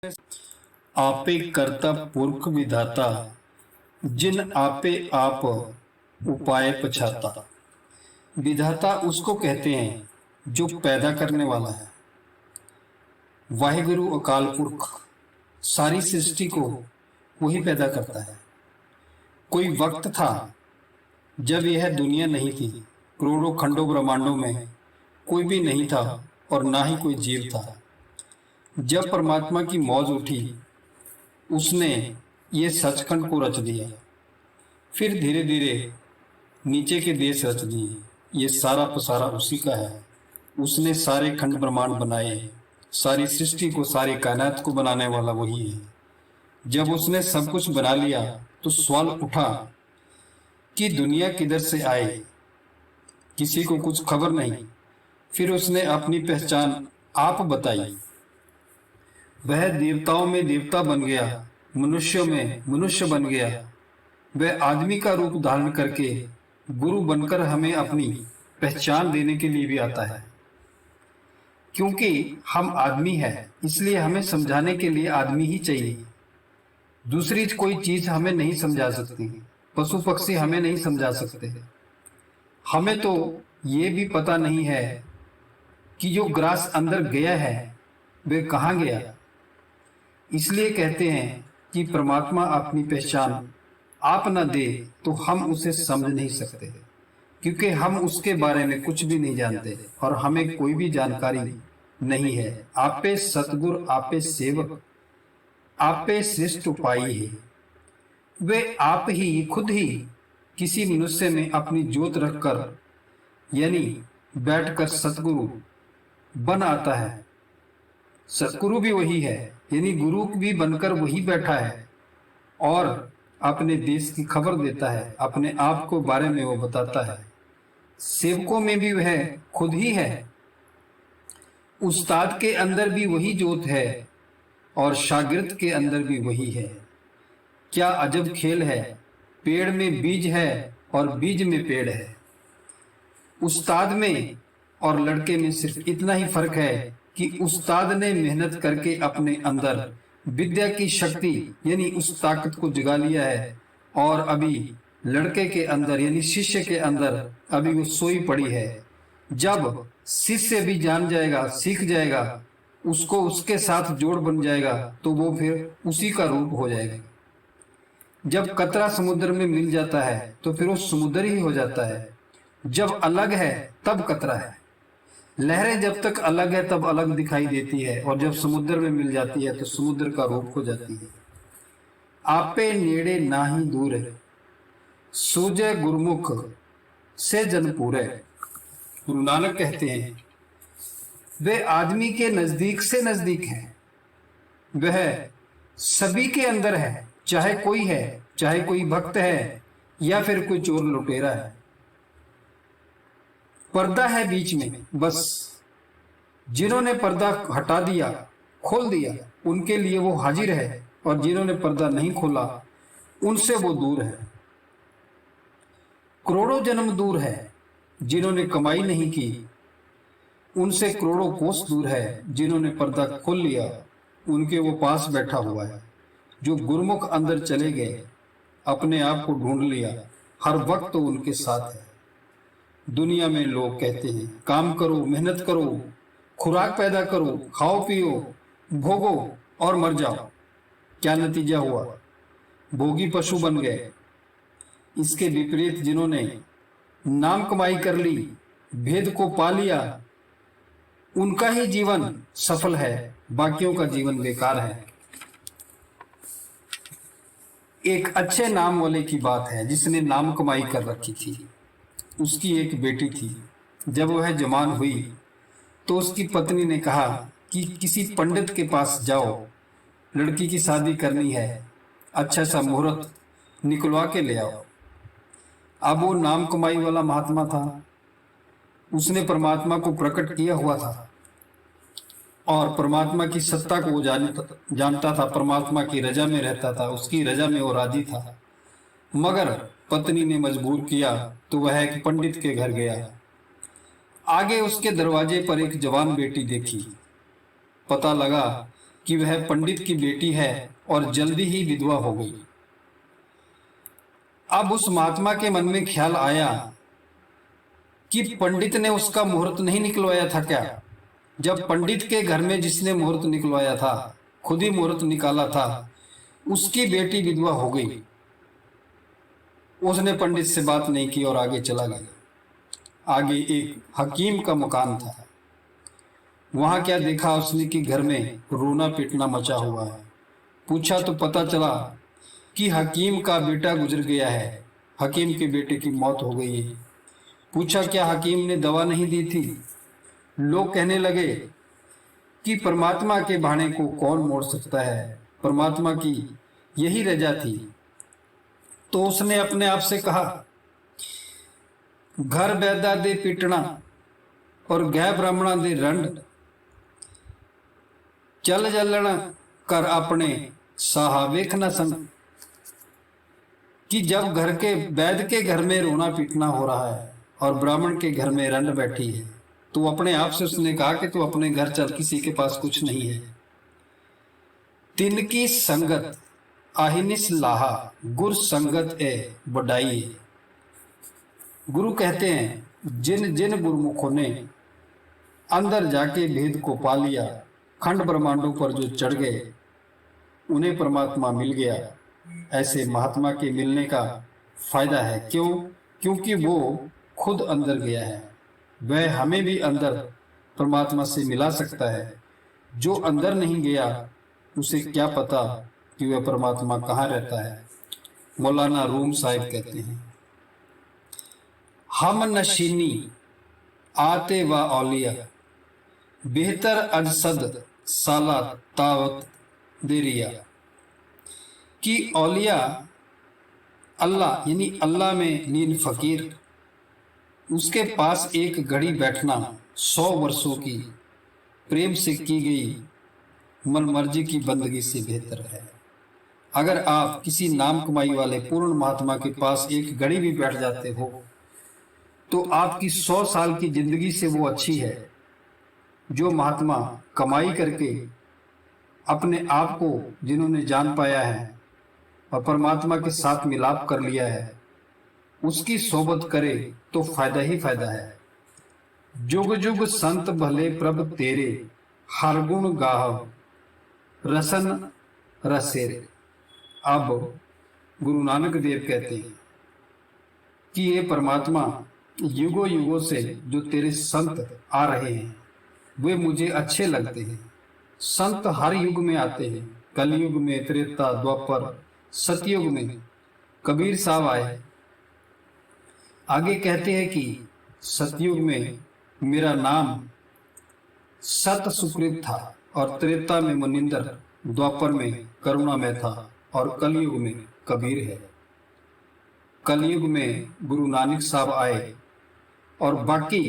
आपे कर्ता पुरख विधाता, जिन आपे आप उपाय पछाता। विधाता उसको कहते हैं जो पैदा करने वाला है। वाहिगुरु अकाल पुरख सारी सृष्टि को वही पैदा करता है। कोई वक्त था जब यह दुनिया नहीं थी, करोड़ों खंडों ब्रह्मांडों में कोई भी नहीं था और ना ही कोई जीव था। जब परमात्मा की मौज उठी, उसने ये सचखंड को रच दिया। फिर धीरे धीरे नीचे के देश रच दिए। ये सारा पसारा उसी का है। उसने सारे खंड ब्रह्मांड बनाए। सारी सृष्टि को, सारी कायनात को बनाने वाला वही है। जब उसने सब कुछ बना लिया तो सवाल उठा कि दुनिया किधर से आए। किसी को कुछ खबर नहीं। फिर उसने अपनी पहचान आप बताई। वह देवताओं में देवता बन गया, मनुष्यों में मनुष्य बन गया। वह आदमी का रूप धारण करके गुरु बनकर हमें अपनी पहचान देने के लिए भी आता है। क्योंकि हम आदमी हैं, इसलिए हमें समझाने के लिए आदमी ही चाहिए। दूसरी कोई चीज हमें नहीं समझा सकती। पशु पक्षी हमें नहीं समझा सकते। हमें तो ये भी पता नहीं है कि जो ग्रास अंदर गया है वह कहाँ गया। इसलिए कहते हैं कि परमात्मा अपनी पहचान आप न दे तो हम उसे समझ नहीं सकते, क्योंकि हम उसके बारे में कुछ भी नहीं जानते और हमें कोई भी जानकारी नहीं है। आपे सतगुर, आपे सेवक, आपे श्रेष्ठ उपाय है। वे आप ही खुद ही किसी मनुष्य में अपनी ज्योत रखकर यानी बैठकर सतगुरु बन आता है। सतगुरु भी वही है, यानी गुरु भी बनकर वही बैठा है और अपने देश की खबर देता है। अपने आप को बारे में वो बताता है। सेवकों में भी वह खुद ही है। उस्ताद के अंदर भी वही ज्योत है और शागिर्द के अंदर भी वही है। क्या अजब खेल है। पेड़ में बीज है और बीज में पेड़ है। उस्ताद में और लड़के में सिर्फ इतना ही फर्क है कि उस्ताद ने मेहनत करके अपने अंदर विद्या की शक्ति यानी उस ताकत को जगा लिया है और अभी लड़के के अंदर यानी शिष्य के अंदर अभी वो सोई पड़ी है। जब शिष्य भी जान जाएगा, सीख जाएगा, उसको उसके साथ जोड़ बन जाएगा तो वो फिर उसी का रूप हो जाएगा। जब कतरा समुद्र में मिल जाता है तो फिर वो समुद्र ही हो जाता है। जब अलग है तब कतरा है। लहरें जब तक अलग है तब अलग दिखाई देती है और जब समुद्र में मिल जाती है तो समुद्र का रूप हो जाती है। आपे नेड़े ना ही दूर है, सूझे गुरमुख से जन पूरे। गुरु नानक कहते हैं वे आदमी के नजदीक से नजदीक है। वह सभी के अंदर है, चाहे कोई है, चाहे कोई भक्त है या फिर कोई चोर लुटेरा है। पर्दा है बीच में बस। जिन्होंने पर्दा हटा दिया, खोल दिया, उनके लिए वो हाजिर है और जिन्होंने पर्दा नहीं खोला उनसे वो दूर है। करोड़ों जन्म दूर है। जिन्होंने कमाई नहीं की उनसे करोड़ों कोस दूर है। जिन्होंने पर्दा खोल लिया उनके वो पास बैठा हुआ है। जो गुरमुख अंदर चले गए, अपने आप को ढूंढ लिया, हर वक्त तो उनके साथ है। दुनिया में लोग कहते हैं काम करो, मेहनत करो, खुराक पैदा करो, खाओ पियो, भोगो और मर जाओ। क्या नतीजा हुआ? भोगी पशु बन गए। इसके विपरीत जिन्होंने नाम कमाई कर ली, भेद को पा लिया, उनका ही जीवन सफल है, बाकियों का जीवन बेकार है। एक अच्छे नाम वाले की बात है जिसने नाम कमाई कर रखी थी। उसकी एक बेटी थी। जब वह जवान हुई तो उसकी पत्नी ने कहा कि किसी पंडित के पास जाओ, लड़की की शादी करनी है, अच्छा सा मुहूर्त निकलवा के ले आओ। अब वो नाम कमाई वाला महात्मा था। उसने परमात्मा को प्रकट किया हुआ था और परमात्मा की सत्ता को वो जानता था। परमात्मा की रजा में रहता था, उसकी रजा में वो राजी था। मगर पत्नी ने मजबूर किया तो वह एक पंडित के घर गया। आगे उसके दरवाजे पर एक जवान बेटी देखी। पता लगा कि वह पंडित की बेटी है और जल्दी ही विधवा हो गई। अब उस महात्मा के मन में ख्याल आया कि पंडित ने उसका मुहूर्त नहीं निकलवाया था क्या? जब पंडित के घर में जिसने मुहूर्त निकलवाया था, खुद ही मुहूर्त निकाला था, उसकी बेटी विधवा हो गई। उसने पंडित से बात नहीं की और आगे चला गया। आगे एक हकीम का मकान था। वहां क्या देखा उसने कि घर में रोना पीटना मचा हुआ है। पूछा तो पता चला कि हकीम का बेटा गुजर गया है, हकीम के बेटे की मौत हो गई है। पूछा क्या हकीम ने दवा नहीं दी थी? लोग कहने लगे कि परमात्मा के भाणे को कौन मोड़ सकता है, परमात्मा की यही रजा थी। तो उसने अपने आप से कहा, घर बैदा दे पिटना और गै ब्राह्मणा दे रंड, चल जलना कर अपने साहा वेखना संग। कि जब घर के वैद के घर में रोना पीटना हो रहा है और ब्राह्मण के घर में रंड बैठी है, तो अपने आप से उसने कहा कि तू अपने घर चल, किसी के पास कुछ नहीं है। तिनकी संगत आहिनिस लाहा, गुर संगत ए बड़ाई। गुरु कहते हैं जिन जिन गुरुमुखों ने अंदर जाके भेद को पा लिया, खंड ब्रह्मांडों पर जो चढ़ गए, उन्हें परमात्मा मिल गया। ऐसे महात्मा के मिलने का फायदा है। क्यों? क्योंकि वो खुद अंदर गया है। वह हमें भी अंदर परमात्मा से मिला सकता है। जो अंदर नहीं गया उसे क्या पता कि वह परमात्मा कहाँ रहता है। मौलाना रूम साहिब कहते हैं, हम नशीनी आते व औलिया, बेहतर अजसद साला तावत देरिया। कि औलिया अल्लाह यानी अल्लाह में नीन फकीर, उसके पास एक घड़ी बैठना 100 वर्षों की प्रेम से की गई मन मर्जी की बंदगी से बेहतर है। अगर आप किसी नाम कमाई वाले पूर्ण महात्मा के पास एक घड़ी भी बैठ जाते हो तो आपकी 100 साल की जिंदगी से वो अच्छी है। जो महात्मा कमाई करके अपने आप को जिन्होंने जान पाया है और परमात्मा के साथ मिलाप कर लिया है, उसकी सोबत करे तो फायदा ही फायदा है। जुग जुग संत भले प्रभ तेरे, हर गुण गाह रसन रसेरे। अब गुरु नानक देव कहते हैं कि ये परमात्मा युगों युगों से जो तेरे संत आ रहे हैं वे मुझे अच्छे लगते हैं। संत हर युग में आते हैं, कलयुग में, त्रेता, द्वापर, सतयुग में कबीर साहब आए। आगे कहते हैं कि सतयुग में मेरा नाम सत सुकृत था और त्रेता में मुनिंदर, द्वापर में करुणा में था और कलयुग में कबीर है। कलयुग में गुरु नानक साहब आए और बाकी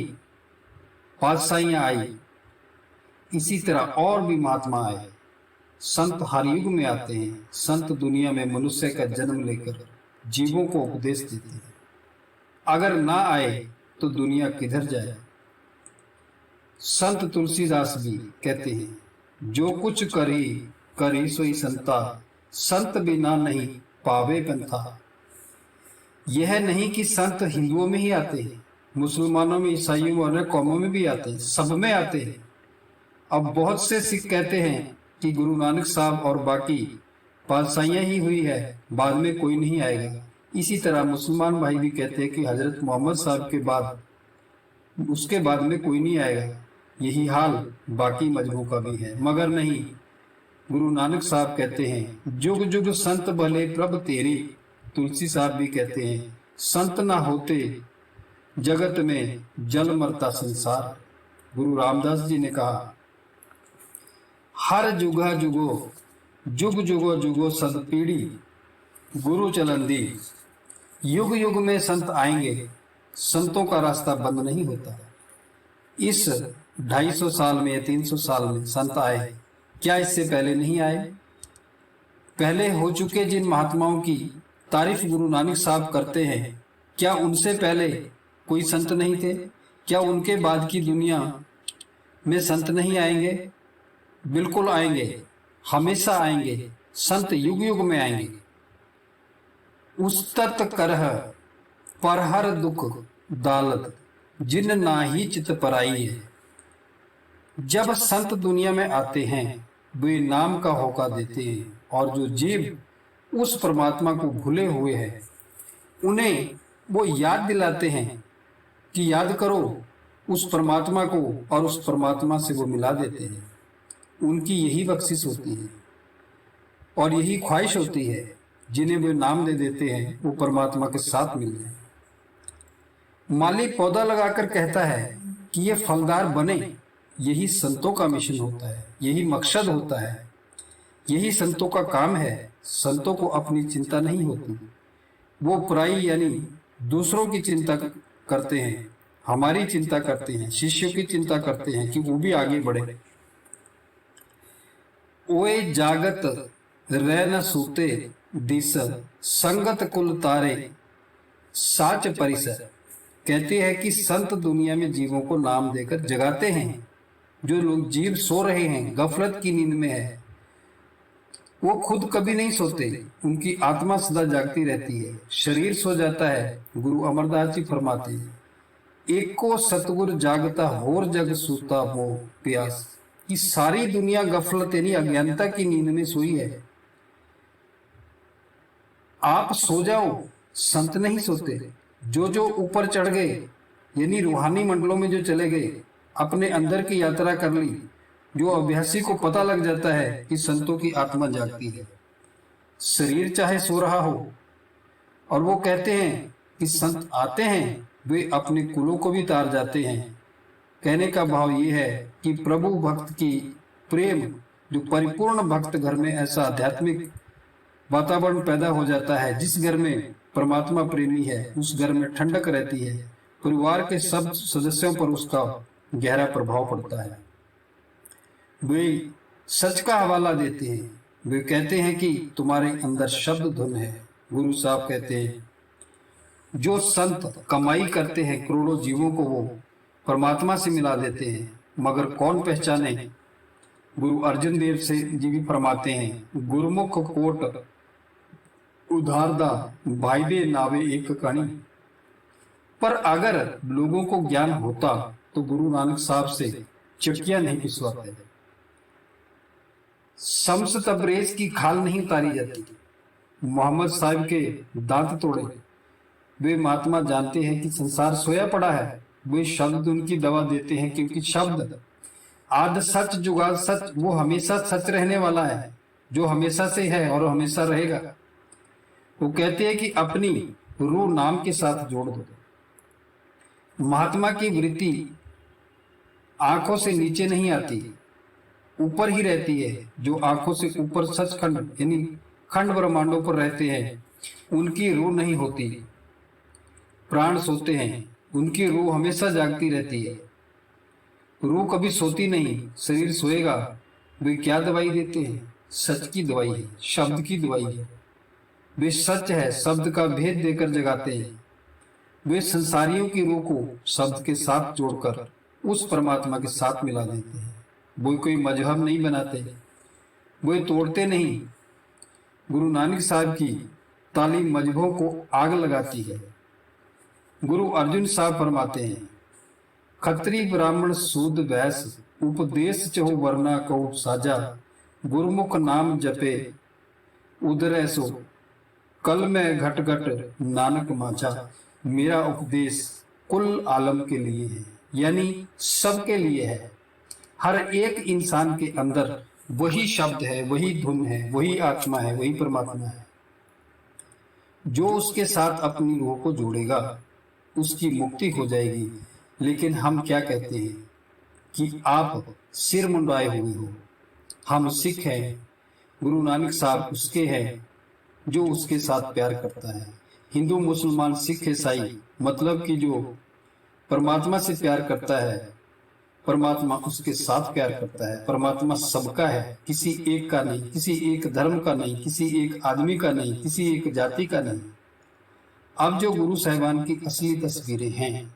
पातशाहियां आई। इसी तरह और भी महात्मा आए। संत हर युग में आते हैं। संत दुनिया में मनुष्य का जन्म लेकर जीवों को उपदेश देते हैं। अगर ना आए तो दुनिया किधर जाए। संत तुलसीदास भी कहते हैं, जो कुछ करी करी सोई संता, संत बिना नहीं पावे पंथा। यह नहीं कि संत हिंदुओं में ही आते हैं, मुसलमानों में, ईसाइयों में, अन्य कौमों में भी आते हैं, सब में आते हैं। अब बहुत से सिख कहते हैं कि गुरु नानक साहब और बाकी पातशाहियां ही हुई है, बाद में कोई नहीं आएगा। इसी तरह मुसलमान भाई भी कहते हैं कि हजरत मोहम्मद साहब के बाद उसके बाद में कोई नहीं आएगा। यही हाल बाकी मजहबों का भी है, मगर नहीं। गुरु नानक साहब कहते हैं, जुग जुग संत भले प्रभ तेरी। तुलसी साहब भी कहते हैं, संत ना होते जगत में जल मरता संसार। गुरु रामदास जी ने कहा, हर जुगा जुगो जुग जुगो जुगो सद पीढ़ी, गुरु चलंदी। युग युग में संत आएंगे, संतों का रास्ता बंद नहीं होता। इस 250 साल में या 300 साल में संत आए, क्या इससे पहले नहीं आए? पहले हो चुके जिन महात्माओं की तारीफ गुरु नानक साहब करते हैं, क्या उनसे पहले कोई संत नहीं थे? क्या उनके बाद की दुनिया में संत नहीं आएंगे? बिल्कुल आएंगे। हमेशा आएंगे, संत युग युग में आएंगे। उस्तत करह परहर दुख दालत, जिन नाहि चित पराई है। जब संत दुनिया में आते हैं वे नाम का होका देते हैं, और जो जीव उस परमात्मा को भूले हुए हैं उन्हें वो याद दिलाते हैं कि याद करो उस परमात्मा को, और उस परमात्मा से वो मिला देते हैं। उनकी यही बख्शिश होती है और यही ख्वाहिश होती है, जिन्हें वे नाम दे देते हैं वो परमात्मा के साथ मिल जाए। माली पौधा लगाकर कहता है कि ये फलदार बने, यही संतों का मिशन होता है, यही मकसद होता है, यही संतों का काम है। संतों को अपनी चिंता नहीं होती, वो पराई यानी दूसरों की चिंता करते हैं, हमारी चिंता करते हैं, शिष्यों की चिंता करते हैं कि वो भी आगे बढ़े। ओए जागत रह न सूते दिस, संगत कुल तारे साच परिसर। कहते हैं कि संत दुनिया में जीवों को नाम देकर जगाते हैं। जो लोग जीव सो रहे हैं, गफलत की नींद में है, वो खुद कभी नहीं सोते, उनकी आत्मा सदा जागती रहती है। शरीर सो जाता है। गुरु अमरदास जी फरमाते हैं, एक को सतगुर जागता होर जग सूता हो प्यास। कि सारी दुनिया गफलत यानी अज्ञानता की नींद में सोई है। आप सो जाओ, संत नहीं सोते। जो ऊपर चढ़ गए यानी रूहानी मंडलों में जो चले गए, अपने अंदर की यात्रा कर ली, जो अभ्यासी को पता लग जाता है कि संतों की आत्मा जागती है। शरीर चाहे सो रहा हो, और वो कहते हैं कि संत आते हैं, वे अपने कुलों को भी तार जाते हैं। कहने का भाव ये है कि प्रभु भक्त की प्रेम, जो परिपूर्ण भक्त घर में ऐसा आध्यात्मिक वातावरण पैदा हो जाता है, जिस घर में परमात्मा प्रेमी है उस घर में ठंडक रहती है, परिवार के सब सदस्यों पर उसका गहरा प्रभाव पड़ता है। वे सच का हवाला देते हैं। वे कहते हैं कि तुम्हारे अंदर शब्द धुन है। गुरु साहब कहते हैं, जो संत कमाई करते हैं करोड़ों जीवों को वो परमात्मा से मिला देते हैं, मगर कौन पहचाने। गुरु अर्जुन देव से जी भी फरमाते हैं, गुरुमुख कोट उधारदा भाई दे नावे एक कहानी। पर अगर लोगों को ज्ञान होता तो गुरु नानक साहब से चिट्ठियां नहीं पिसवाते। शम्स तबरेज की खाल नहीं उतारी जाती, मोहम्मद साहब के दांत तोड़े। वे महात्मा जानते हैं कि संसार सोया पड़ा है, वे शब्द उनकी दवा देते हैं, क्योंकि शब्द आद सच जुगाद सच, वो हमेशा सच रहने वाला है, जो हमेशा से है और हमेशा रहेगा। वो कहते हैं कि अपनी रूह नाम के साथ जोड़ दो। महात्मा की वृत्ति आंखों से नीचे नहीं आती, ऊपर ही रहती है। जो आंखों से ऊपर सचखंड यानी खंड ब्रह्मांडों पर रहते हैं, उनकी रूह नहीं होती। प्राण सोते हैं, उनकी रूह हमेशा जागती रहती है। रूह कभी सोती नहीं, शरीर सोएगा। वे क्या दवाई देते हैं? सच की दवाई है, शब्द की दवाई है। वे सच है, शब्द का भेद देकर जगाते हैं। वे संसारियों की रूह को शब्द के साथ जोड़कर उस परमात्मा के साथ मिला देते हैं। वो कोई मजहब नहीं बनाते, वो तोड़ते नहीं। गुरु नानक साहब की तालीम मजहबों को आग लगाती है। गुरु अर्जुन साहब फरमाते हैं, खत्री ब्राह्मण सूद वैश्य उपदेश चहु वरना कहो साजा। गुरुमुख नाम जपे उदरै सो कल में घट घट नानक माझा। मेरा उपदेश कुल आलम के लिए है, यानी सबके लिए है। हर एक इंसान के अंदर वही शब्द है, वही धुन है, वही आत्मा है, वही परमात्मा है। जो उसके साथ अपनी रूह को जोड़ेगा उसकी मुक्ति हो जाएगी। लेकिन हम क्या कहते हैं कि आप सिर मुंडाए हुए हो। हम सिख हैं, गुरु नानक साहब उसके हैं जो उसके साथ प्यार करता है। हिंदू मुसलमान सिख ईसाई मतलब कि जो परमात्मा से प्यार करता है, परमात्मा उसके साथ प्यार करता है। परमात्मा सबका है, किसी एक का नहीं, किसी एक धर्म का नहीं, किसी एक आदमी का नहीं, किसी एक जाति का नहीं। अब जो गुरु साहिबान की असली तस्वीरें हैं,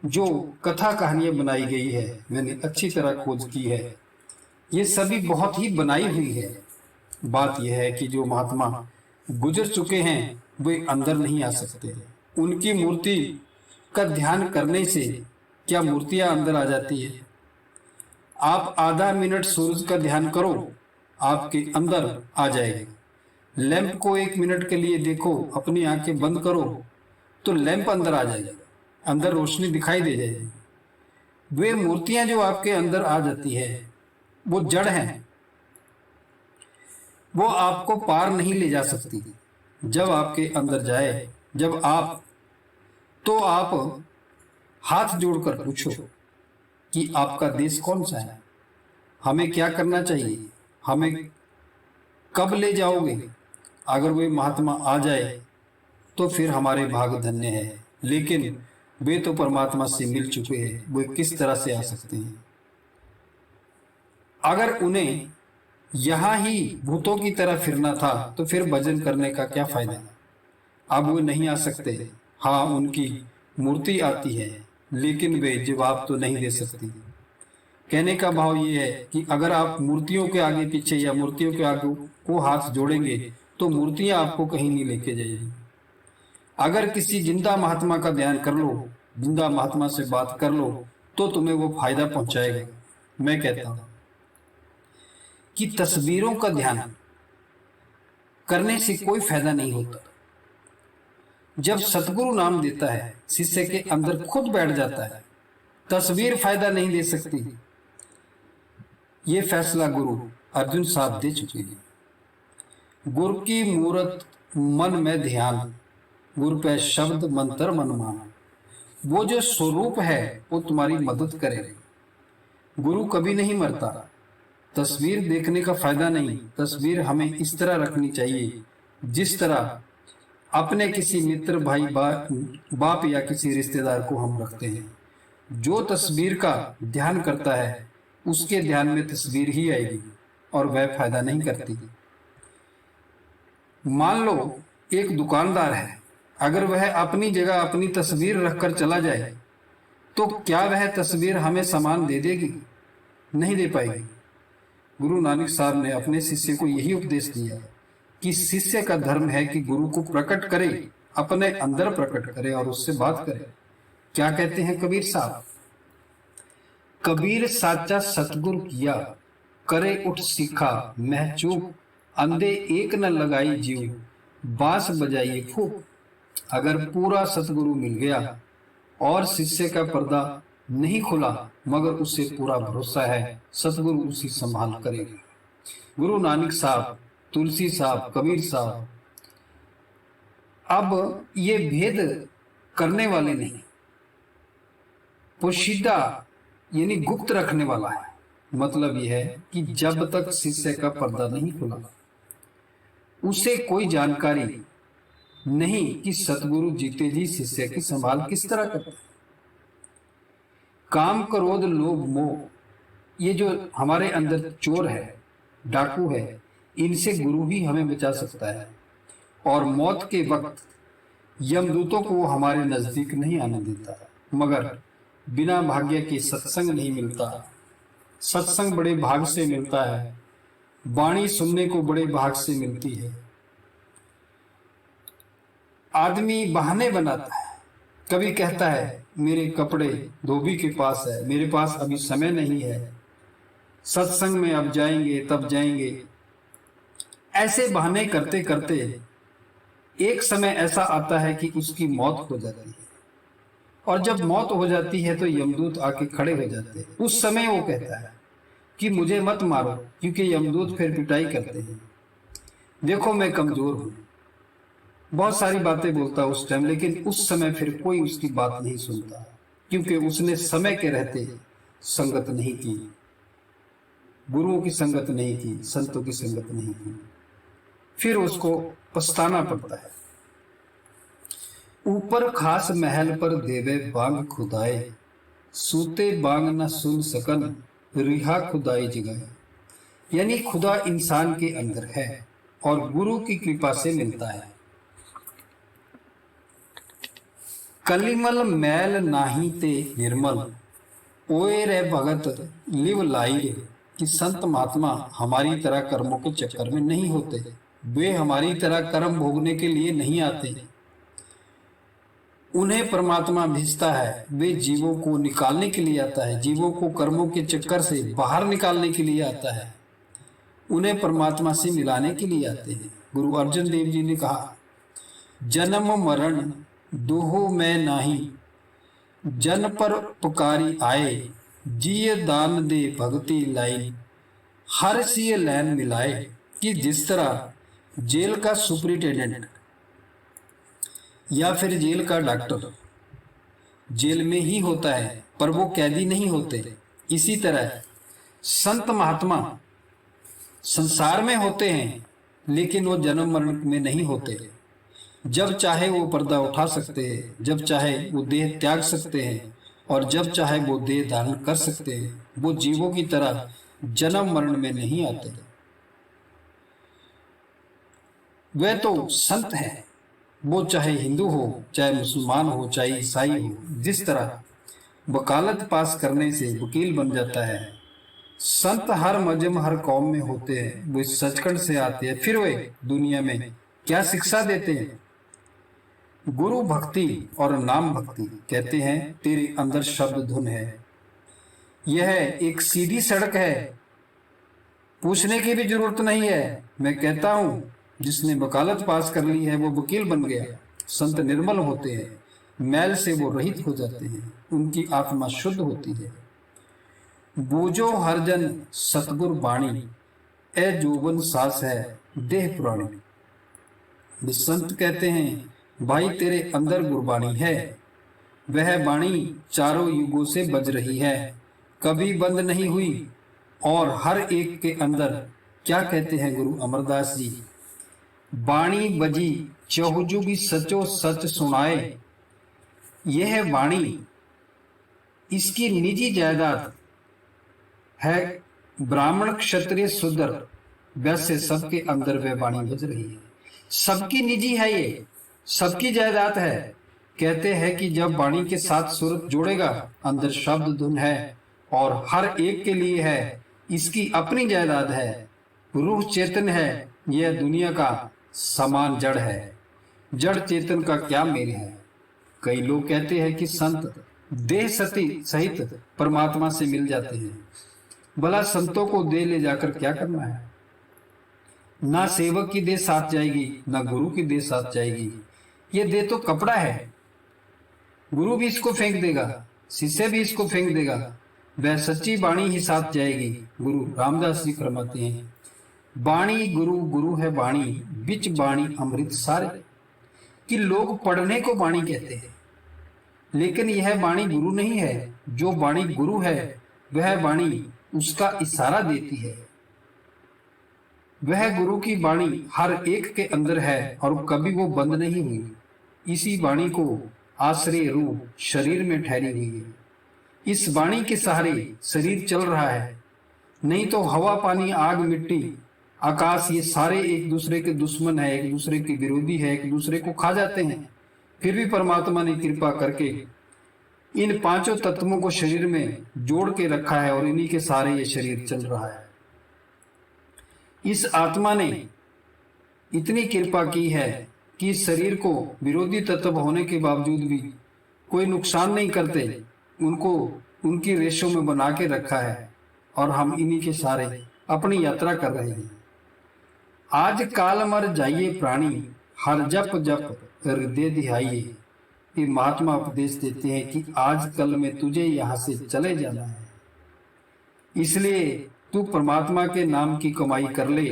जो कथा कहानियां बनाई गई है, मैंने अच्छी तरह खोज की है। ये सभी बहुत ही बनाई हुई है। बात यह है कि जो महात्मा गुजर चुके हैं वे अंदर नहीं आ सकते। उनकी मूर्ति का ध्यान करने से क्या मूर्तियां अंदर आ जाती है? आप आधा मिनट सूरज का ध्यान करो, आपके अंदर आ जाएगा। लैंप को 1 मिनट के लिए देखो, अपनी आंखें बंद करो तो लैंप अंदर आ जाएगा, अंदर रोशनी दिखाई दे जाएगी। वे मूर्तियां जो आपके अंदर आ जाती है वो जड़ हैं, वो आपको पार नहीं ले जा सकती। जब आपके अंदर जाए, जब आप तो आप हाथ जोड़कर पूछो कि आपका देश कौन सा है, हमें क्या करना चाहिए, हमें कब ले जाओगे। अगर वे महात्मा आ जाए तो फिर हमारे भाग धन्य है, लेकिन वे तो परमात्मा से मिल चुके हैं, वे किस तरह से आ सकते हैं? अगर उन्हें यहाँ ही भूतों की तरह फिरना था तो फिर भजन करने का क्या फायदा? अब वो नहीं आ सकते। हाँ, उनकी मूर्ति आती है, लेकिन वे जवाब तो नहीं दे सकती। कहने का भाव ये है कि अगर आप मूर्तियों के आगे पीछे या मूर्तियों के आगे को हाथ जोड़ेंगे तो मूर्तियां आपको कहीं नहीं लेके जाएगी। अगर किसी जिंदा महात्मा का ध्यान कर लो, जिंदा महात्मा से बात कर लो, तो तुम्हें वो फायदा पहुंचाएगा। मैं कहता हूं कि तस्वीरों का ध्यान करने से कोई फायदा नहीं होता। जब सतगुरु नाम देता है, शिष्य के अंदर खुद बैठ जाता है, तस्वीर फायदा नहीं दे सकती। ये फैसला गुरु अर्जुन साहब दे चुके हैं। गुरु की मूरत मन में ध्यान, गुरु पे शब्द मंत्र मन मान। वो जो स्वरूप है वो तुम्हारी मदद करेगा। गुरु कभी नहीं मरता। तस्वीर देखने का फायदा नहीं। तस्वीर हमें इस तरह रखनी चाहिए जिस तरह अपने किसी मित्र, भाई, बाप या किसी रिश्तेदार को हम रखते हैं। जो तस्वीर का ध्यान करता है उसके ध्यान में तस्वीर ही आएगी और वह फायदा नहीं करती। मान लो एक दुकानदार है, अगर वह अपनी जगह अपनी तस्वीर रखकर चला जाए तो क्या वह तस्वीर हमें सामान दे देगी? नहीं दे पाएगी। गुरु नानक साहब ने अपने शिष्य को यही उपदेश दिया कि शिष्य का धर्म है कि गुरु को प्रकट करे, अपने अंदर प्रकट करे और उससे बात करे। क्या कहते हैं कबीर साहब? कबीर साचा सतगुरु किया, करे उठ सीखा मह चूक, अंधे एक न लगाई जीव, बांस बजाइए फूक। अगर पूरा सतगुरु मिल गया और शिष्य का पर्दा नहीं खुला, मगर उससे पूरा भरोसा है सतगुरु उसी संभाल करेगा। गुरु नानक साहब, तुलसी साहब, कबीर साहब अब ये भेद करने वाले नहीं, पोशीदा यानी गुप्त रखने वाला है। मतलब यह है कि जब तक शिष्य का पर्दा नहीं खुला उसे कोई जानकारी नहीं कि सतगुरु जीते जी शिष्य की संभाल किस तरह करते हैं। काम, क्रोध, लोभ, मोह ये जो हमारे अंदर चोर है, डाकू है, इनसे गुरु ही हमें बचा सकता है। और मौत के वक्त यमदूतों को हमारे नजदीक नहीं आने देता। मगर बिना भाग्य के सत्संग नहीं मिलता। सत्संग बड़े भाग से मिलता है, वाणी सुनने को बड़े भाग से मिलती है। आदमी बहाने बनाता है, कभी कहता है मेरे कपड़े धोबी के पास है, मेरे पास अभी समय नहीं है, सत्संग में अब जाएंगे तब जाएंगे। ऐसे बहाने करते करते एक समय ऐसा आता है कि उसकी मौत हो जाती है। और जब मौत हो जाती है तो यमदूत आके खड़े हो जाते हैं। उस समय वो कहता है कि मुझे मत मारो, क्योंकि यमदूत फिर पिटाई करते हैं। देखो मैं कमजोर हूं, बहुत सारी बातें बोलता उस टाइम, लेकिन उस समय फिर कोई उसकी बात नहीं सुनता, क्योंकि उसने समय के रहते संगत नहीं की, गुरुओं की संगत नहीं की, संतों की संगत नहीं की। फिर उसको पछताना पड़ता है। ऊपर खास महल पर देवे बांग खुदाए, सूते बांग न सुन सकन, रिहा खुदाई जगाए। यानी खुदा इंसान के अंदर है और गुरु की कृपा से मिलता है। कलिमल मैल नाही ते निर्मल, ओए रे भगत लिव लाई रे। कि संत महात्मा हमारी तरह कर्मों के चक्कर में नहीं होते। वे हमारी तरह कर्म भोगने के लिए नहीं आते। उन्हें परमात्मा भेजता है, वे जीवों को निकालने के लिए आता है, जीवों को कर्मों के चक्कर से बाहर निकालने के लिए आता है, उन्हें परमात्मा से मिलाने के लिए आते हैं। गुरु अर्जन देव जी ने कहा, जन्म मरण दोहो मैं नाही, जन पर पुकारी आए, जिये दान दे भगति लाई, हर सिए लैन मिलाए। कि जिस तरह जेल का सुपरिटेंडेंट या फिर जेल का डॉक्टर जेल में ही होता है पर वो कैदी नहीं होते, इसी तरह संत महात्मा संसार में होते हैं लेकिन वो जन्म मरण में नहीं होते। जब चाहे वो पर्दा उठा सकते हैं, जब चाहे वो देह त्याग सकते हैं और जब चाहे वो देह धारण कर सकते हैं। वो जीवों की तरह जन्म मरण में नहीं आते। वे तो संत हैं, वो चाहे हिंदू हो, चाहे मुसलमान हो, चाहे ईसाई हो। जिस तरह वकालत पास करने से वकील बन जाता है, संत हर मजहब हर कौम में होते हैं, वो सचखंड से आते हैं। फिर वे दुनिया में क्या शिक्षा देते हैं? गुरु भक्ति और नाम भक्ति। कहते हैं तेरे अंदर शब्द धुन है। यह एक सीधी सड़क है, पूछने की भी जरूरत नहीं है। मैं कहता हूं जिसने वकालत पास कर ली है वो वकील बन गया। संत निर्मल होते हैं, मैल से वो रहित हो जाते हैं, उनकी आत्मा शुद्ध होती है। बूझो हरजन सतगुर बाणी, ए जोबन सास है देह पुराणी। संत कहते हैं भाई तेरे अंदर गुरबाणी है, वह बाणी चारों युगों से बज रही है, कभी बंद नहीं हुई और हर एक के अंदर। क्या कहते हैं गुरु अमरदास जी, बाणी बजी चहुजुगी सचो सच सुनाए। यह बाणी इसकी निजी जायदाद है, ब्राह्मण क्षत्रिय शूद्र वैसे सबके अंदर वह बाणी बज रही है। सबकी निजी है, ये सबकी जायदाद है। कहते हैं कि जब वाणी के साथ सूरत जोड़ेगा, अंदर शब्द धुन है और हर एक के लिए है, इसकी अपनी जायदाद है, रूह चेतन है। यह दुनिया का समान जड़ है, जड़ चेतन का क्या मेल है। कई लोग कहते हैं कि संत देह सती सहित परमात्मा से मिल जाते हैं। भला संतों को देह ले जाकर क्या करना है? ना सेवक की देह साथ जाएगी, ना गुरु की देह साथ जाएगी। ये देह तो कपड़ा है, गुरु भी इसको फेंक देगा, शिष्य भी इसको फेंक देगा, वह सच्ची वाणी ही साथ जाएगी। गुरु रामदास जी फरमाते हैं, वाणी गुरु गुरु है वाणी, बिच वाणी अमृत सारे। कि लोग पढ़ने को वाणी कहते हैं, लेकिन यह वाणी गुरु नहीं है। जो वाणी गुरु है वह वाणी उसका इशारा देती है। वह गुरु की वाणी हर एक के अंदर है और कभी वो बंद नहीं हुई। इसी वाणी को आश्रय रूप शरीर में ठहरी हुई है। इस वाणी के सहारे शरीर चल रहा है, नहीं तो हवा पानी आग मिट्टी आकाश ये सारे एक दूसरे के दुश्मन है, एक दूसरे के विरोधी है, एक दूसरे को खा जाते हैं। फिर भी परमात्मा ने कृपा करके इन पांचों तत्वों को शरीर में जोड़ के रखा है और इन्हीं के सहारे ये शरीर चल रहा है। इस आत्मा ने इतनी कृपा की है कि शरीर को विरोधी तत्व होने के बावजूद भी कोई नुकसान नहीं करते, उनको उनकी रेशों में बना के रखा है और हम इन्हीं के सहारे अपनी यात्रा कर रहे हैं। आज काल मर जाइए प्राणी, हर जप जप हृदय दिहाइए। ये महात्मा उपदेश देते हैं कि आज कल में तुझे यहाँ से चले जाना है, इसलिए तू परमात्मा के नाम की कमाई कर ले,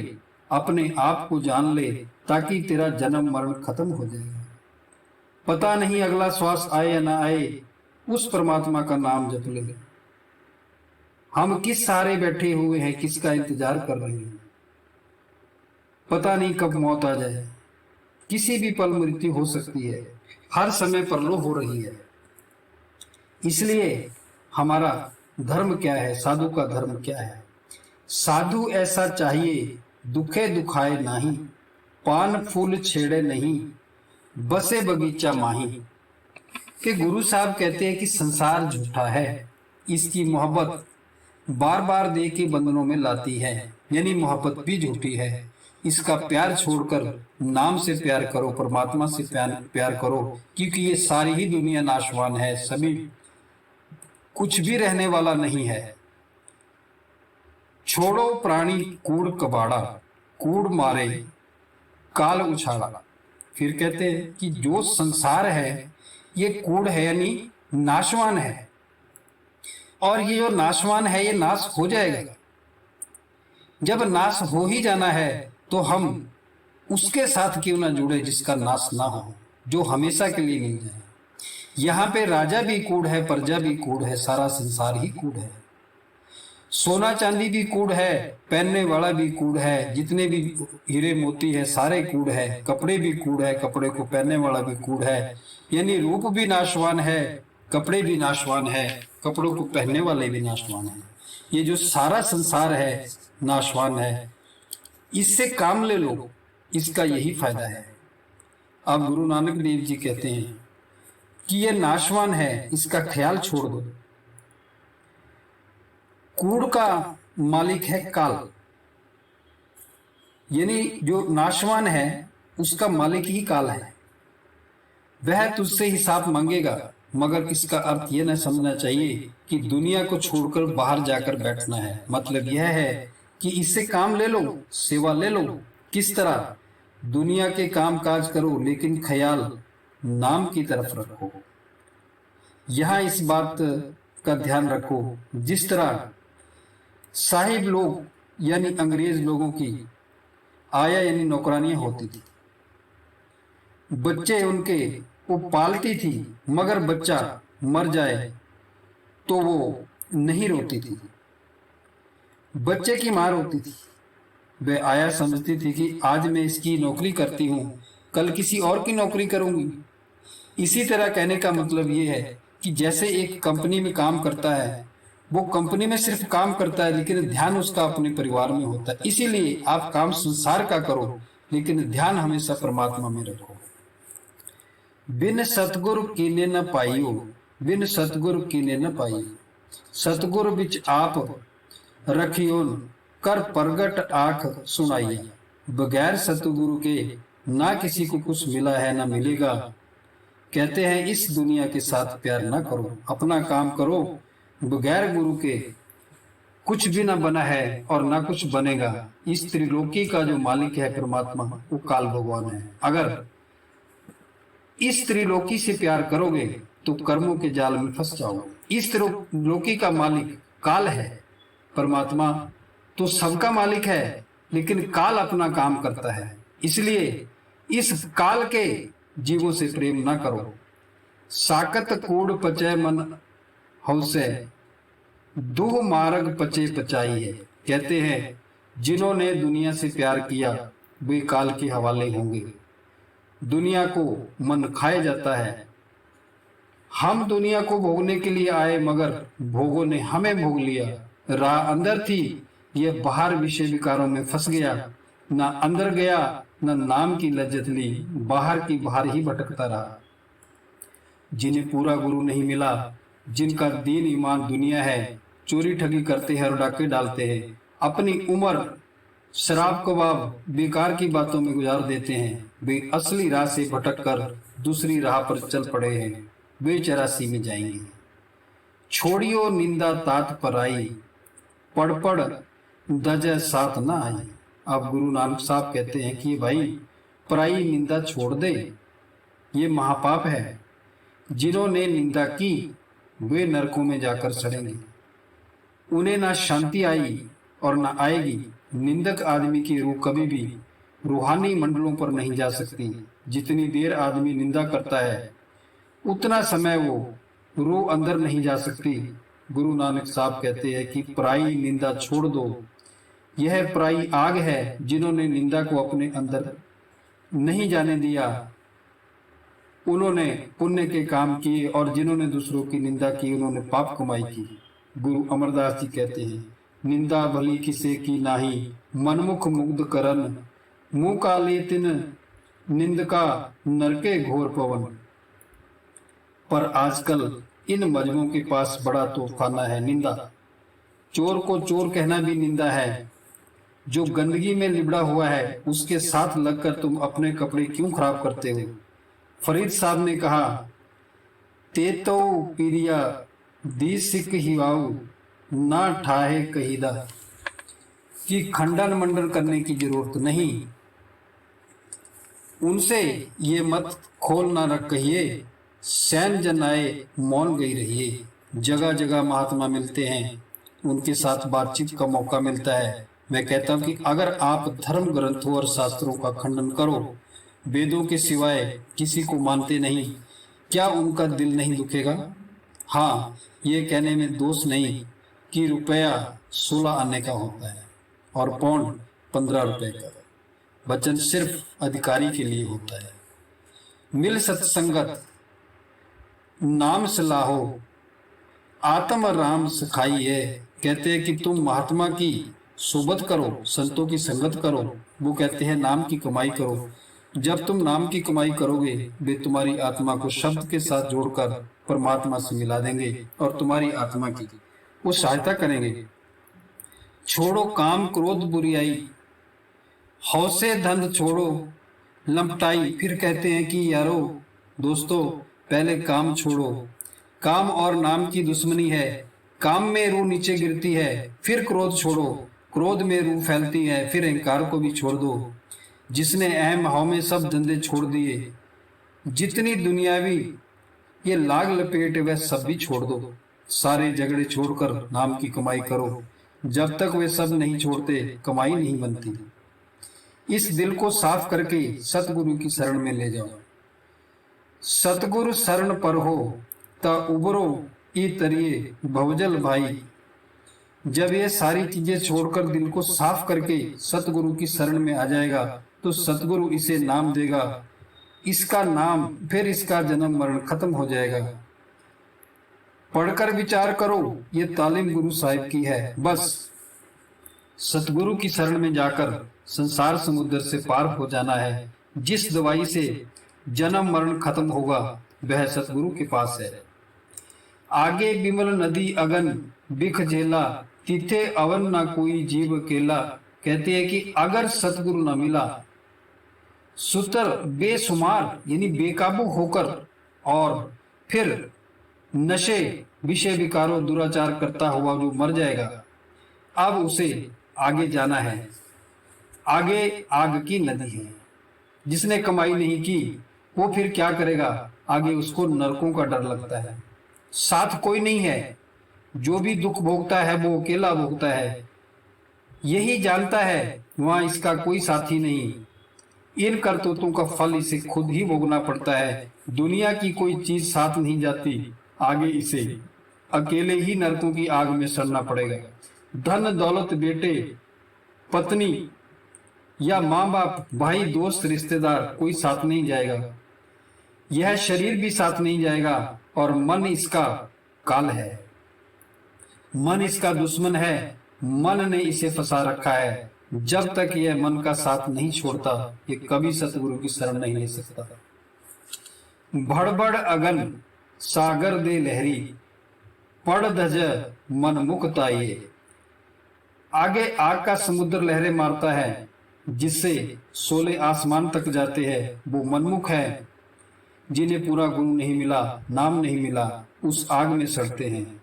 अपने आप को जान ले, ताकि तेरा जन्म मरण खत्म हो जाए। पता नहीं अगला श्वास आए या ना आए, उस परमात्मा का नाम जप ले। हम किस सहारे बैठे हुए हैं, किसका इंतजार कर रहे हैं? पता नहीं कब मौत आ जाए, किसी भी पल मृत्यु हो सकती है, हर समय परलोक हो रही है। इसलिए हमारा धर्म क्या है, साधु का धर्म क्या है? साधु ऐसा चाहिए दुखे दुखाए नाही, पान फूल छेड़े नहीं, बसे बगीचा माही। के गुरु साहब कहते हैं कि संसार झूठा है, इसकी मोहब्बत बार बार दे के बंधनों में लाती है, यानी मोहब्बत भी झूठी है। इसका प्यार छोड़कर नाम से प्यार करो, परमात्मा से प्यार करो, क्योंकि ये सारी ही दुनिया नाशवान है, सभी कुछ भी रहने वाला नहीं है। छोड़ो प्राणी कूड़ कबाड़ा, कूड़ मारे काल उछाड़ा। फिर कहते हैं कि जो संसार है ये कूड़ है, यानी नाशवान है, और ये जो नाशवान है ये नाश हो जाएगा। जब नाश हो ही जाना है तो हम उसके साथ क्यों ना जुड़े जिसका नाश ना हो, जो हमेशा के लिए मिल जाए। यहाँ पे राजा भी कूड़ है, प्रजा भी कूड़ है, सारा संसार ही कूड़ है। सोना चांदी भी कूड़ है, पहनने वाला भी कूड़ है, जितने भी हीरे मोती है सारे कूड़ है। कपड़े भी कूड़ है, कपड़े को पहनने वाला भी कूड़ है, यानी रूप भी नाशवान है, कपड़े भी नाशवान है, कपड़ों को पहनने वाले भी नाशवान है। ये जो सारा संसार है नाशवान है, इससे काम ले लो, इसका यही फायदा है। अब गुरु नानक देव जी कहते हैं कि ये नाशवान है, इसका ख्याल छोड़ दो। कूड़ का मालिक है काल, यानी जो नाशवान है उसका मालिक ही काल है। वह तुझसे हिसाब मांगेगा, मगर इसका अर्थ यह न समझना चाहिए कि दुनिया को छोड़कर बाहर जाकर बैठना है। मतलब यह है कि इससे काम ले लो, सेवा ले लो। किस तरह? दुनिया के काम काज करो, लेकिन ख्याल नाम की तरफ रखो। यहां इस बात का ध्यान रखो, जिस तरह साहिब लोग यानी अंग्रेज लोगों की आया यानी नौकरानियां होती थी, बच्चे उनके वो पालती थी, मगर बच्चा मर जाए तो वो नहीं रोती थी, बच्चे की मां रोती थी। वह आया समझती थी कि आज मैं इसकी नौकरी करती हूँ, कल किसी और की नौकरी करूंगी। इसी तरह कहने का मतलब ये है कि जैसे एक कंपनी में काम करता है, वो कंपनी में सिर्फ काम करता है, लेकिन ध्यान उसका अपने परिवार में होता है। इसीलिए आप काम संसार का करो, लेकिन ध्यान हमेशा परमात्मा में रखो। बिन सतगुरु कीने न पाइयो, बिन सतगुरु कीने न पाइयो। सतगुरु बिच आप रखियोन, कर प्रगट आंख सुनाइया। बगैर सतगुरु के ना किसी को कुछ मिला है ना मिलेगा। कहते हैं इस दुनिया के साथ प्यार ना करो, अपना काम करो। बगैर गुरु के कुछ भी ना बना है और ना कुछ बनेगा। इस त्रिलोकी का जो मालिक है परमात्मा, वो काल भगवान है। अगर इस त्रिलोकी से प्यार करोगे तो कर्मों के जाल में फंस जाओगे। इस त्रिलोकी का मालिक काल है, परमात्मा तो सबका मालिक है, लेकिन काल अपना काम करता है। इसलिए इस काल के जीवों से प्रेम ना करो। साकत कूड़ पचय मन हौसे, दुह मार्ग पचे पचाई है। कहते हैं जिन्होंने दुनिया से प्यार किया वे काल के हवाले होंगे। दुनिया को मन खाया जाता है। हम दुनिया को भोगने के लिए आए, मगर भोगों ने हमें भोग लिया। राह अंदर थी, यह बाहर विषय विकारों में फंस गया। ना अंदर गया, ना नाम की लज्जत ली, बाहर की बाहर ही भटकता रहा। जिन्हें पूरा गुरु नहीं मिला, जिनका दीन ईमान दुनिया है, चोरी ठगी करते हैं और डाके डालते हैं, अपनी उम्र शराब कबाब बेकार की बातों में गुजार देते हैं, वे असली राह से भटक कर दूसरी राह पर चल पड़े हैं, वे चौरासी में जाएंगे। छोड़ियो निंदा तात पराई, पढ़ पढ़ दजय साथ ना आई। अब गुरु नानक साहब कहते हैं कि भाई पराई निंदा छोड़ दे, ये महापाप है। जिन्होंने निंदा की वे नरकों में जाकर सड़ेंगे, उन्हें ना शांति आई और ना आएगी। निंदक आदमी की रूह कभी भी रूहानी मंडलों पर नहीं जा सकती। जितनी देर आदमी निंदा करता है उतना समय वो रूह अंदर नहीं जा सकती। गुरु नानक साहब कहते हैं कि पराई निंदा छोड़ दो। यह पराई आग है, जिन्होंने निंदा को अपने अंदर नहीं जाने दिया, उन्होंने पुण्य के काम किए, और जिन्होंने दूसरों की निंदा की उन्होंने पाप कमाई की। गुरु अमरदास जी कहते हैं निंदा भली किसे की नाही, मनमुख मुग्ध करन, मुंह काले तिन निंदका नरके घोर पवन। पर आजकल इन मजमों के पास बड़ा तोहफाना है निंदा। चोर को चोर कहना भी निंदा है। जो गंदगी में लिबड़ा हुआ है उसके साथ लगकर तुम अपने कपड़े क्यों खराब करते हो? फरीद साहब ने कहा, ते तो पीरिया दी सिक हिवाऊ ना ठाहे कहीदा, कि खंडन मंडन करने की जरूरत नहीं। उनसे ये मत खोल ना रख कहिए, सैन जन आए मौन गई रहिए। जगह जगह महात्मा मिलते हैं, उनके साथ बातचीत का मौका मिलता है। मैं कहता हूँ कि अगर आप धर्म ग्रंथों और शास्त्रों का खंडन करो, वेदों के सिवाय किसी को मानते नहीं, क्या उनका दिल नहीं दुखेगा? हाँ, ये कहने में दोष नहीं कि रुपया 16 आने का होता है और पौंड 15 रुपए का। वचन सिर्फ अधिकारी के लिए होता है। मिल सत्संगत नाम सलाहो आत्म राम सिखाइए। कहते हैं कि तुम महात्मा की सोबत करो, संतों की संगत करो। वो कहते हैं नाम की कमाई करो। जब तुम नाम की कमाई करोगे, वे तुम्हारी आत्मा को शब्द के साथ जोड़कर परमात्मा से मिला देंगे और तुम्हारी आत्मा की वो सहायता करेंगे। छोड़ो काम क्रोध बुरियाई, हौसे धंध छोड़ो लंपटाई। फिर कहते हैं कि यारो दोस्तों, पहले काम छोड़ो। काम और नाम की दुश्मनी है। काम में रूह नीचे गिरती है। फिर क्रोध छोड़ो, क्रोध में रूह फैलती है। फिर अहंकार को भी छोड़ दो। जिसने अहम हव में सब धंधे छोड़ दिए, जितनी दुनियावी ये लाग लपेट वह सब भी छोड़ दो। सारे झगड़े छोड़कर नाम की कमाई करो। जब तक वे सब नहीं छोड़ते, कमाई नहीं बनती। इस दिल को साफ करके सतगुरु की शरण में ले जाओ। सतगुरु शरण पर हो ता उबरो ई तरिए भवजल भाई। जब ये सारी चीजें छोड़कर दिल को साफ करके सतगुरु की शरण में आ जाएगा, तो सतगुरु इसे नाम देगा। इसका नाम, फिर इसका जन्म मरण खत्म हो जाएगा। पढ़कर विचार करो, ये तालीम गुरु साहिब की है। बस सतगुरु की शरण में जाकर संसार समुद्र से पार हो जाना है। जिस दवाई से जन्म मरण खत्म होगा, वह सतगुरु के पास है। आगे बिमल नदी अगन बिख झेला, तिथे अवन ना कोई जीव अकेला। कहते हैं कि अगर सतगुरु ना मिला, सुतर बेसुमार यानी बेकाबू होकर और फिर नशे विषय विकारों दुराचार करता हुआ जो मर जाएगा, अब उसे आगे जाना है। आगे आग की नदी है। जिसने कमाई नहीं की वो फिर क्या करेगा? आगे उसको नरकों का डर लगता है। साथ कोई नहीं है। जो भी दुख भोगता है वो अकेला भोगता है। यही जानता है वहां इसका कोई साथी नहीं। इन करतूतों का फल इसे खुद ही भोगना पड़ता है। दुनिया की कोई चीज साथ नहीं जाती, आगे इसे अकेले ही नरकों की आग में सड़ना पड़ेगा। धन दौलत, बेटे पत्नी या माँ बाप, भाई दोस्त रिश्तेदार कोई साथ नहीं जाएगा। यह शरीर भी साथ नहीं जाएगा और मन इसका काल है। मन इसका दुश्मन है। मन ने इसे फंसा रखा है। जब तक यह मन का साथ नहीं छोड़ता, ये कभी सतगुरु की शरण नहीं ले सकता। भड़बड़ अगन सागर दे लहरी, पड़ धज मन मुक्ताइए। आगे आग का समुद्र लहरें मारता है, जिससे 16 आसमान तक जाते हैं। वो मनमुख है। जिन्हें पूरा गुरु नहीं मिला, नाम नहीं मिला, उस आग में सड़ते हैं।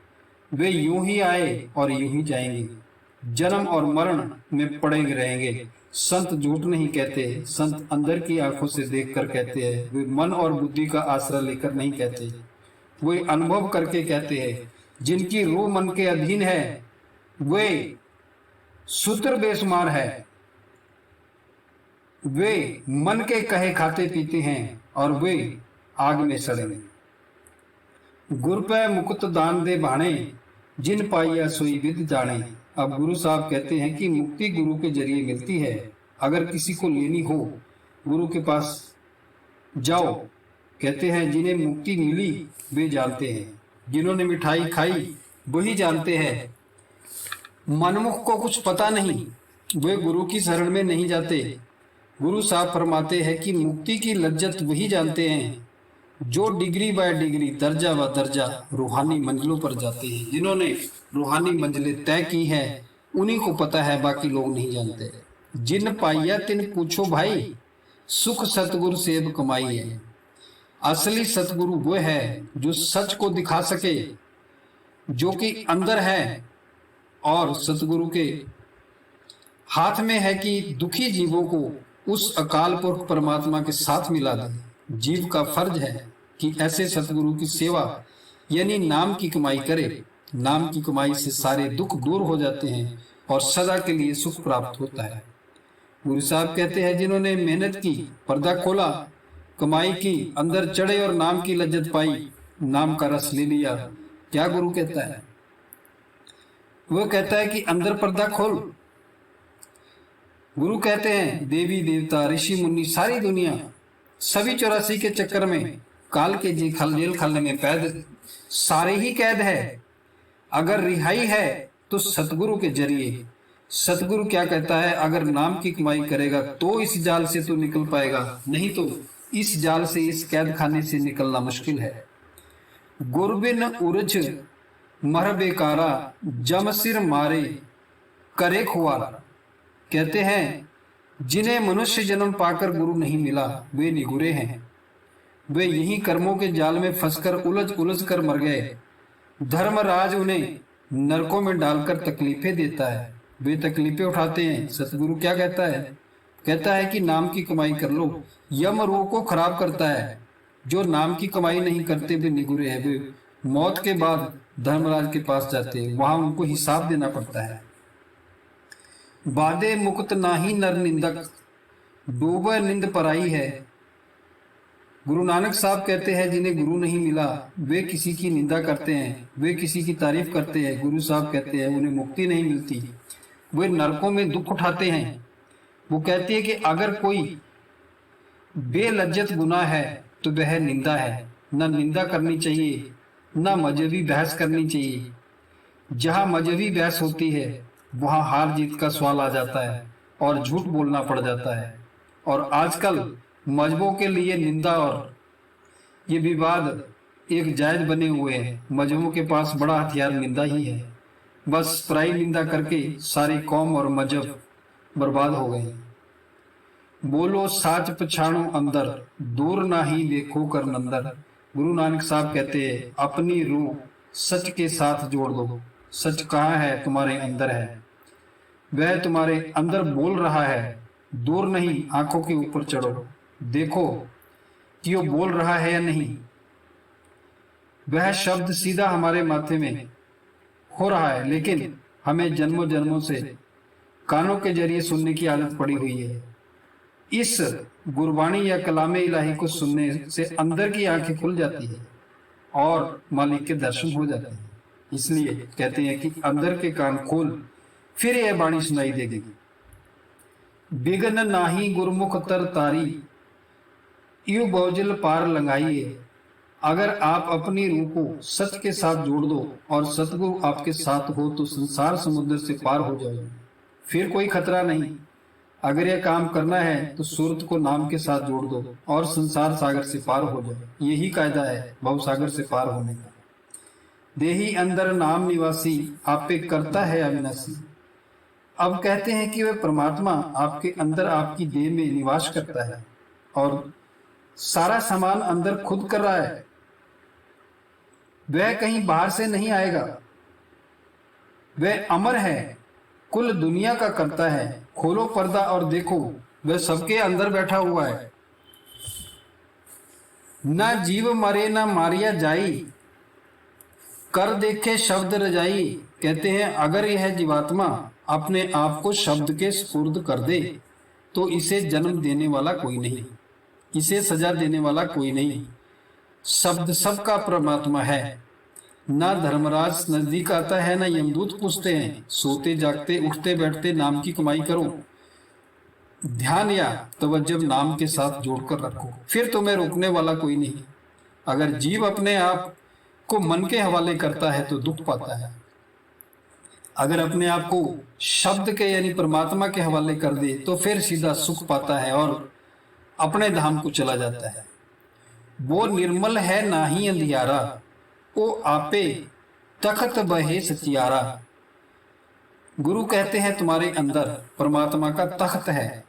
वे यूं ही आए और यूं ही जाएंगे। जन्म और मरण में पड़े रहेंगे। संत झूठ नहीं कहते। संत अंदर की आंखों से देखकर कहते हैं। वे मन और बुद्धि का आश्रय लेकर नहीं कहते। वे अनुभव करके कहते हैं। जिनकी रूह मन के अधीन है, वे सूत्र बेशुमार है। वे मन के कहे खाते पीते हैं और वे आग में सड़ेंगे। गुर पे मुकुट दान दे भाणे, जिन पाइया सोई विद जाने। अब गुरु साहब कहते हैं कि मुक्ति गुरु के जरिए मिलती है। अगर किसी को लेनी हो, गुरु के पास जाओ। कहते हैं जिन्हें मुक्ति मिली वे जानते हैं। जिन्होंने मिठाई खाई वही जानते हैं। मनमुख को कुछ पता नहीं, वे गुरु की शरण में नहीं जाते। गुरु साहब फरमाते हैं कि मुक्ति की लज्जत वही जानते हैं। जो डिग्री बाय डिग्री, दर्जा व दर्जा रूहानी मंजिलों पर जाते हैं, जिन्होंने रूहानी मंजिलें तय की है, उन्हीं को पता है, बाकी लोग नहीं जानते। जिन पाइया तिन पूछो भाई, सुख सतगुरु सेब कमाई है। असली सतगुरु वो है जो सच को दिखा सके, जो कि अंदर है, और सतगुरु के हाथ में है कि दुखी जीवों को उस अकाल पुरख परमात्मा के साथ मिला दे। जीव का फर्ज है कि ऐसे सतगुरु की सेवा यानी नाम की कमाई करे। नाम की कमाई से सारे दुख दूर हो जाते हैं और सदा के लिए सुख प्राप्त होता है। गुरु साहब कहते हैं, जिन्होंने मेहनत की, पर्दा खोला, कमाई की, अंदर चढ़े और नाम की लज्जत पाई, नाम का रस ले लिया। क्या गुरु कहता है? वो कहता है कि अंदर पर्दा खोल। गुरु कहते हैं, देवी देवता, ऋषि मुनि, सारी दुनिया, सभी 84 के चक्कर में काल के जेल खाने में कैद, सारे ही कैद है। अगर रिहाई है तो सतगुरु के जरिए। सतगुरु क्या कहता है? अगर नाम की कमाई करेगा तो इस जाल से तो निकल पाएगा, नहीं तो इस जाल से, इस कैद खाने से निकलना मुश्किल है। गुरबिन उरझ मर बेकारा, जम सिर मारे करे खुआरा। कहते हैं, जिन्हें मनुष्य जन्म पाकर गुरु नहीं मिला वे निगुरे हैं। वे यही कर्मों के जाल में फंसकर उलझ उलझ कर मर गए। धर्मराज उन्हें नरकों में डालकर तकलीफें देता है, वे तकलीफें उठाते हैं। सतगुरु क्या कहता है? कहता है कि नाम की कमाई कर लो। यम रूह को खराब करता है। जो नाम की कमाई नहीं करते वे निगुरे हैं। वे मौत के बाद धर्मराज के पास जाते हैं, वहां उनको हिसाब देना पड़ता है। बादे मुक्त नाही नर निंदक, डूबे निंद पराई है। गुरु नानक साहब कहते हैं, जिन्हें गुरु नहीं मिला वे किसी की निंदा करते हैं, वे किसी की तारीफ करते हैं। गुरु साहब कहते हैं, उन्हें मुक्ति नहीं मिलती, वे नरकों में दुख उठाते हैं। वो कहती है कि अगर कोई बेलज्जत गुनाह है तो वह निंदा है। न निंदा करनी चाहिए, न मजहबी बहस करनी चाहिए। जहाँ मजहबी बहस होती है वहाँ हार जीत का सवाल आ जाता है और झूठ बोलना पड़ जाता है। और आजकल मजहबों के लिए निंदा और ये विवाद एक जायज बने हुए हैं। मजहबों के पास बड़ा हथियार निंदा ही है। बस पराई निंदा करके सारी कौम और मजहब बर्बाद हो गए। बोलो साच पछाणो अंदर, दूर ना ही देखो कर नंदर। गुरु नानक साहब कहते हैं, अपनी रूह सच के साथ जोड़ दो। सच कहाँ है? तुम्हारे अंदर है। वह तुम्हारे अंदर बोल रहा है। दूर नहीं, आंखों के ऊपर चढ़ो, देखो कि वो बोल रहा है या नहीं। वह शब्द सीधा हमारे माथे में हो रहा है, लेकिन हमें जन्मों जन्मों से कानों के जरिए सुनने की आदत पड़ी हुई है। इस गुरबाणी या कलामे इलाही को सुनने से अंदर की आंखें खुल जाती है और मालिक के दर्शन हो जाते हैं। इसलिए कहते हैं कि अंदर के कान खोल, फिर यह बाणी सुनाई देगी। बिगन नाही गुरमुख तर तारी, यू बहुजल पार लंगाइए। अगर आप अपनी रूह को सच के साथ जोड़ दो और सतगुरु आपके साथ हो तो संसार समुद्र से पार हो जाएगा, फिर कोई खतरा नहीं। अगर यह काम करना है तो सूरत को नाम के साथ जोड़ दो और संसार सागर से पार हो जाए। यही कायदा है भवसागर से पार होने का। देही अंदर नाम निवासी, आपे करता है अविनाशी। अब कहते हैं कि वह परमात्मा आपके अंदर, आपकी देह में निवास करता है और सारा सामान अंदर खुद कर रहा है। वह कहीं बाहर से नहीं आएगा। वह अमर है, कुल दुनिया का करता है। खोलो पर्दा और देखो, वह सबके अंदर बैठा हुआ है। ना जीव मरे ना मारिया जाई, कर देखे शब्द रजाई। कहते हैं, अगर यह जीवात्मा अपने आप को शब्द के सुपुर्द कर दे तो इसे जन्म देने वाला कोई नहीं, इसे सजा देने वाला कोई नहीं। शब्द सबका परमात्मा है। ना धर्मराज नजदीक आता है, ना यमदूत पूछते हैं। सोते जागते उठते बैठते नाम की कमाई करो। ध्यान या तवज्जो नाम के साथ जोड़कर रखो, फिर तुम्हें रोकने वाला कोई नहीं। अगर जीव अपने आप को मन के हवाले करता है तो दुख पाता है। अगर अपने आप को शब्द के यानी परमात्मा के हवाले कर दे तो फिर सीधा सुख पाता है और अपने धाम को चला जाता है। वो निर्मल है नाही अंधियारा, ओ आपे तखत बहे सचियारा। गुरु कहते हैं तुम्हारे अंदर परमात्मा का तख्त है,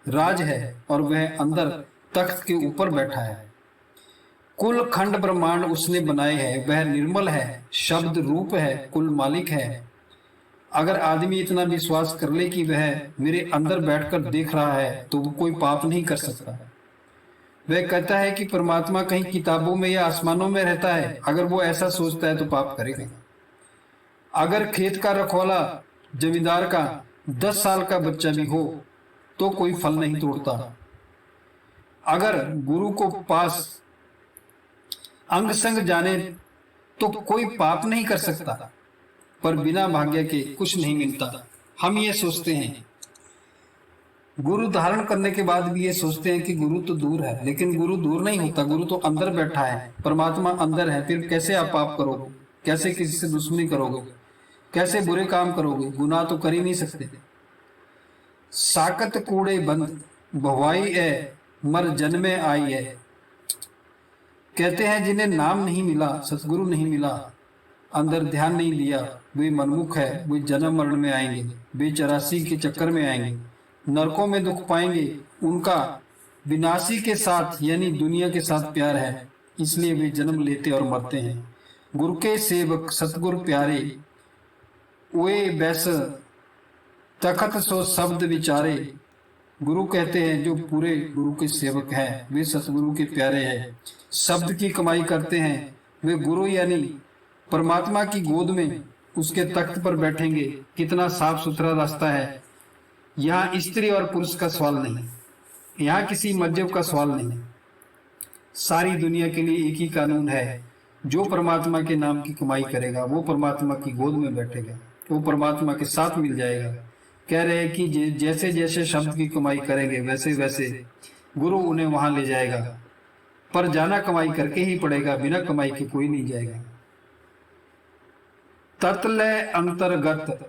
राज है, और वह अंदर तख्त के ऊपर बैठा है। कुल खंड ब्रह्मांड उसने बनाए हैं, वह निर्मल है, शब्द रूप है, कुल मालिक है। अगर आदमी इतना विश्वास कर ले कि वह मेरे अंदर बैठकर देख रहा है तो वो कोई पाप नहीं कर सकता। वह कहता है कि परमात्मा कहीं किताबों में या आसमानों में रहता है, अगर वो ऐसा सोचता है तो पाप करेगा। अगर खेत का रखवाला जमींदार का 10 साल का बच्चा भी हो तो कोई फल नहीं तोड़ता। अगर गुरु को पास अंग संग जाने तो कोई पाप नहीं कर सकता, पर बिना भाग्य के कुछ नहीं मिलता। हम ये सोचते हैं, गुरु धारण करने के बाद भी ये सोचते हैं कि गुरु तो दूर है, लेकिन गुरु दूर नहीं होता, गुरु तो अंदर बैठा है, परमात्मा अंदर है। फिर कैसे आप पाप करोगे, कैसे किसी से दुश्मनी करोगे, कैसे बुरे काम करोगे, गुनाह तो कर ही नहीं सकते। साकत कूड़े बंद भवाई है, मर जन्मे आई है। कहते हैं जिन्हें नाम नहीं मिला, सतगुरु नहीं मिला, अंदर ध्यान नहीं दिया, वे मनमुख है, वे जन्म मरण में आएंगे, वे 84 के चक्कर में आएंगे, नरकों में दुख पाएंगे। उनका विनाशी के साथ यानी दुनिया के साथ प्यार है, इसलिए वे जन्म लेते और मरते हैं। गुरु के सेवक सतगुरु प्यारे, वे बैस तखत सो शब्द विचारे। गुरु कहते हैं जो पूरे गुरु के सेवक हैं वे सतगुरु के प्यारे हैं, शब्द की कमाई करते हैं। वे गुरु यानी परमात्मा की गोद में उसके तख्त पर बैठेंगे। कितना साफ सुथरा रास्ता है। यहाँ स्त्री और पुरुष का सवाल नहीं, यहाँ किसी मजहब का सवाल नहीं। सारी दुनिया के लिए एक ही कानून है, जो परमात्मा के नाम की कमाई करेगा वो परमात्मा की गोद में बैठेगा, वो परमात्मा के साथ मिल जाएगा। कह रहे हैं कि जैसे जैसे शब्द की कमाई करेंगे वैसे वैसे गुरु उन्हें वहां ले जाएगा, पर जाना कमाई करके ही पड़ेगा, बिना कमाई के कोई नहीं जाएगा। तत्लय अंतर्गत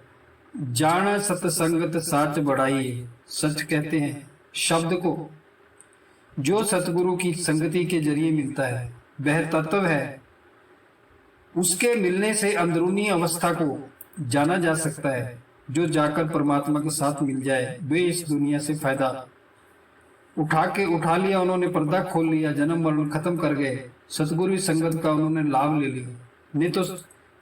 जान सतसंगत साच बढ़ाई। सच कहते हैं शब्द को जो सतगुरु की संगति के जरिए मिलता है वह तत्व है। उसके मिलने से अंदरूनी अवस्था को जाना जा सकता है। जो जाकर परमात्मा के साथ मिल जाए वे इस दुनिया से फायदा उठा लिया, उन्होंने पर्दा खोल लिया, जन्म मरण खत्म कर गए, सतगुरु संगत का उन्होंने लाभ ले लिया। नहीं तो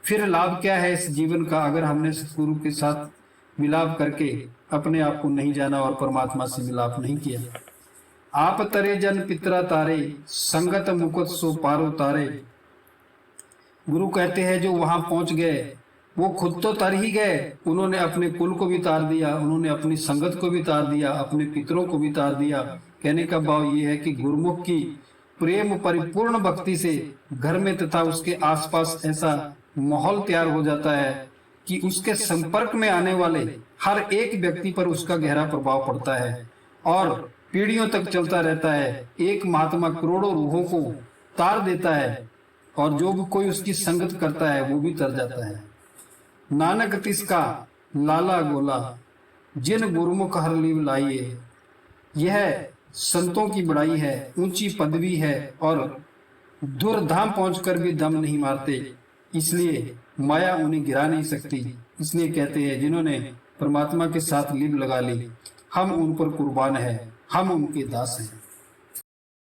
फिर लाभ क्या है इस जीवन का, अगर हमने सतगुरु के साथ मिलाप करके अपने आप को नहीं जाना और परमात्मा से मिलाप नहीं किया। आप तरे जन पितरा तारे, संगत मुकुट सो पारो तारे। गुरु कहते हैं जो वहां पहुंच गए वो खुद तो तर ही गए, उन्होंने अपने कुल को भी तार दिया, उन्होंने अपनी संगत को भी तार दिया, अपने पितरों को भी तार दिया। कहने का भाव ये है कि गुरुमुख की प्रेम परिपूर्ण भक्ति से घर में तथा उसके आसपास ऐसा माहौल तैयार हो जाता है कि उसके संपर्क में आने वाले हर एक व्यक्ति पर उसका गहरा प्रभाव पड़ता है और पीढ़ियों तक चलता रहता है। एक महात्मा करोड़ों रूहों को तार देता है और जो भी कोई उसकी संगत करता है वो भी तर जाता है। नानक तिसका लाला गोला, जिन गुरुमुख हर लीव लाइए। यह संतों की बड़ाई है, ऊंची पदवी है और धुरधाम पहुंचकर भी दम नहीं मारते, इसलिए माया उन्हें गिरा नहीं सकती। इसलिए कहते हैं जिन्होंने परमात्मा के साथ लीव लगा ली हम उन पर कुर्बान है, हम उनके दास हैं।